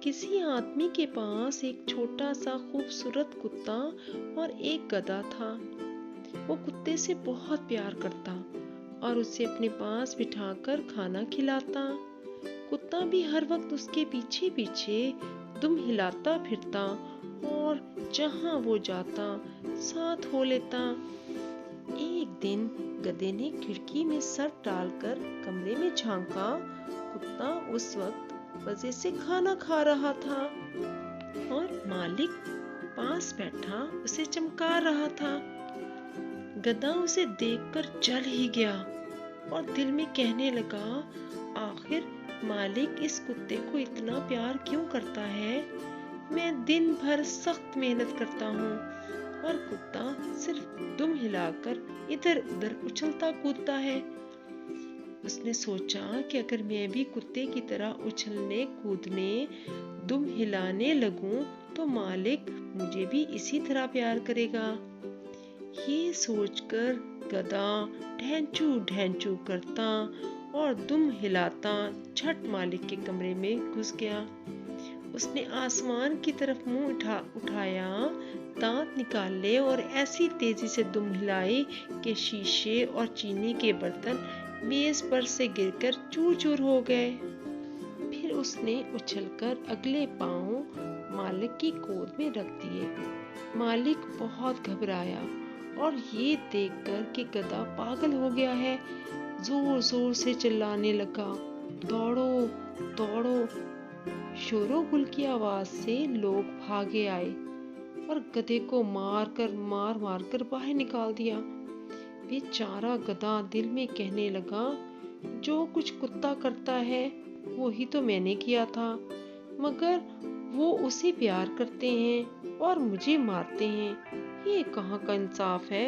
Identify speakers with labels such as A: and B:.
A: किसी आदमी के पास एक छोटा सा खूबसूरत कुत्ता और एक गधा था। वो कुत्ते से बहुत प्यार करता और उसे अपने पास बिठाकर खाना खिलाता। कुत्ता भी हर वक्त उसके पीछे पीछे दुम हिलाता फिरता और जहां वो जाता साथ हो लेता। एक दिन गधे ने खिड़की में सर डालकर कमरे में झांका। कुत्ता उस वक्त मजे से खाना खा रहा था और मालिक पास बैठा उसे चमका रहा था। गधा उसे देखकर जल ही गया और दिल में कहने लगा, आखिर मालिक इस कुत्ते को इतना प्यार क्यों करता है? मैं दिन भर सख्त मेहनत करता हूँ और कुत्ता सिर्फ दुम हिलाकर इधर उधर उछलता कूदता है। उसने सोचा कि अगर मैं भी कुत्ते की तरह उछलने कूदने दुम हिलाने लगूं तो मालिक मुझे भी इसी तरह प्यार करेगा। ये सोचकर गधा ढैंचू ढैंचू करता और दुम हिलाता झट मालिक के कमरे में घुस गया। उसने आसमान की तरफ मुंह उठाया, दांत निकाले और ऐसी तेजी से दुम हिलाई कि शीशे और चीनी के बर्तन मेज पर से गिरकर चूर चूर हो गए। फिर उसने उछलकर अगले पांव मालिक की गोद में रख दिए। मालिक बहुत घबराया और ये देखकर कि गधा पागल हो गया है, जोर जोर से चिल्लाने लगा, दौड़ो दौड़ो। शोरो गुल की आवाज से लोग भागे आए और गधे को मार मार कर बाहर निकाल दिया। बेचारा गधा दिल में कहने लगा, जो कुछ कुत्ता करता है वो ही तो मैंने किया था, मगर वो उसे प्यार करते हैं और मुझे मारते हैं। ये कहाँ का इंसाफ है।